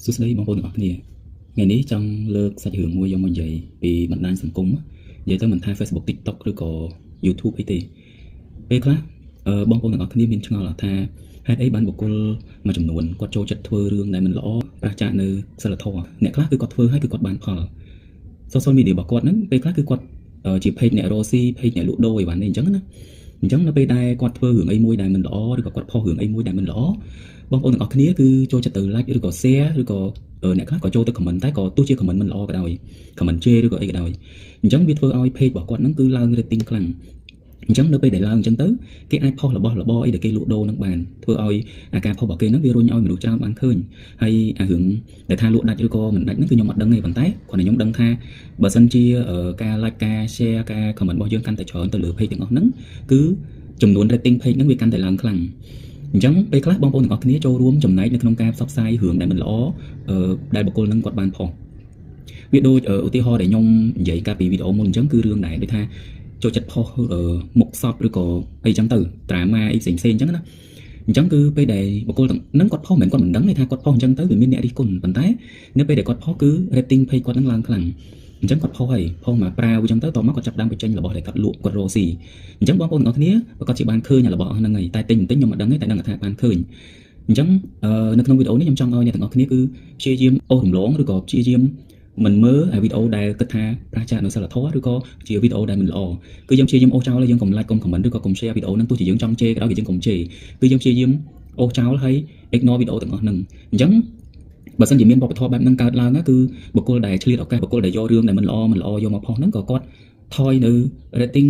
សួស្តីបងប្អូនទាំងអស់គ្នាថ្ងៃនេះចង់លើកសាច់រឿងមួយយកមកនិយាយពីបណ្ដាញសង្គមនិយាយទៅមិនថា Facebook TikTok ឬក៏ YouTube អីទេពេលខ្លះបងប្អូនទាំងអស់គ្នាមានឆ្ងល់ថាហេតុអីបានបុគ្គលមួយចំនួនគាត់ចូលចិត្តធ្វើរឿងដែលមិនល្អប្រឆាំងនៅសិលធម៌អ្នកខ្លះគឺគាត់ធ្វើហើយគឺគាត់បានផល social media របស់គាត់ហ្នឹងពេលខ្លះគឺគាត់ជា page អ្នករស់ស៊ី page អ្នកលក់ដូរអីវ៉ាន់នេះអញ្ចឹងណាអញ្ចឹងនៅពេលដែលគាត់ធ្វើរឿងអីមួយដែលមិនល្អឬក៏គាត់ផុសរឿងអីមួយដែលមិនល្អបងប្អូនទាំងអស់គ្នាគឺចូលចិត្តទៅ like ឬក៏ share ឬក៏អ្នកខ្លះក៏ចូលទៅ comment តែក៏ទោះជា comment មិនល្អក៏ដោយ comment ជេរឬក៏អីក៏ដោយអញ្ចឹងវាធ្វើឲ្យ page របស់គាត់ហ្នឹងគឺឡើង rating ខ្លាំងអញ្ចឹងនៅពេលដែលឡើងអញ្ចឹងទៅគេអាចផុសរបស់របរអីដែលគេលក់ដូរនឹងបានធ្វើឲ្យអាការផុសរបស់គេហ្នឹងវារុញឲ្យមនុស្សច្រើនបានឃើញហើយអារឿងដែលថាលក់ដាច់ឬក៏មិនដាច់ហ្នឹងគឺខ្ញុំអត់ដឹងទេប៉ុន្តែគាត់ខ្ញុំដឹងថាបើសិនជាការ like ការ share ការ comment របស់យើងកាន់តែច្រើនទៅលើ page ទាំងអស់ហ្នឹងគឺចំនួន rating page ហ្នឹងវាកាន់តែឡើងខ្លាំងអញ្ចឹងពេលខ្លះបងប្អូនទាំងអស់គ្នាចូលរួមចំណែកនៅក្នុងការផ្សព្វផ្សាយរឿងដែលមិនល្អដែលបុគ្គលហ្នឹងគាត់បានផុសវាដូចឧទាហរណ៍ដែលខ្ញុំនិយាយកាលពីវីដេអូមុនអញ្ចឹងគឺរឿងដែរដូចថាចូលចិត្តផុសមុខសពឬក៏អីចឹងទៅ drama អីផ្សេងៗអញ្ចឹងណាអញ្ចឹងគឺពេលដែលបុគ្គលហ្នឹងគាត់ផុសមិនគាត់មិនដឹងទេថាគាត់ផុសអញ្ចឹងទៅវាមានអ្នករិះគន់ប៉ុន្តែនៅពេលដែលគាត់ផុសគឺ rating page គាត់ហ្នឹងឡើងខ្លាំងអញ្ចឹងគាត់ផុសហើយផុសមកប្រាវអញ្ចឹងទៅតមកគាត់ចាប់ដើមបញ្ចេញរបស់ដែលគាត់លក់គាត់រកស៊ីអញ្ចឹងបងប្អូនទាំងអស់គ្នាប្រកាសជាបានឃើញរបស់ហ្នឹងហើយតែទិញបន្តិចខ្ញុំមិនដឹងទេតែដឹងថាបានឃើញអញ្ចឹងនៅក្នុងវីដេអូនេះខ្ញុំចង់ឲ្យអ្នកទាំងអស់គ្នាគឺព្យាយាមអូសរំលងឬក៏ព្យាយាមមិនមើលវីដេអូដែលគិតថាប្រឆាំងនៅសិលធម៌ឬក៏ជាវីដេអូដែលមិនល្អគឺយើងព្យាយាមអូសចោលហើយយើងកុំ like កុំ comment ឬក៏កុំ share វីដេអូហ្នឹងទោះជាយើងចង់ជេរក៏ដោយយើងកុំជេរគឺយើងព្យាយាមអូសចោលហើយ ignore វីដេអូទាំងអស់ហ្នឹងអញ្ចឹងបើសិនជាមានវប្បធម៌បែបហ្នឹងកើតឡើងគឺបុគ្គលដែលឆ្លៀតឱកាសបុគ្គលដែលយករឿងដែលមិនល្អយកមកផុសហ្នឹងក៏គាត់ថយនៅ rating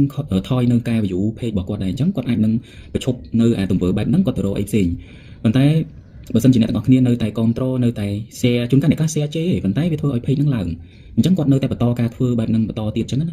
ថយនៅការ view page របស់គាត់ដែរអញ្ចឹងគាត់អាចនឹងប្រឈប់នៅទង្វើបែបហ្នឹងគាត់ទៅរកអីផ្សេងប៉ុន្តែបើសិនជាអ្នកទាំងអស់គ្នានៅតែគ្រប់គ្រងនៅតែ share ជួនកាលអ្នកខ្លះ share ជេរប៉ុន្តែវាធ្វើឲ្យ page ហ្នឹងឡើងអញ្ចឹងគាត់នៅតែបន្តការធ្វើបែបហ្នឹងបន្តទៀតអញ្ចឹងណា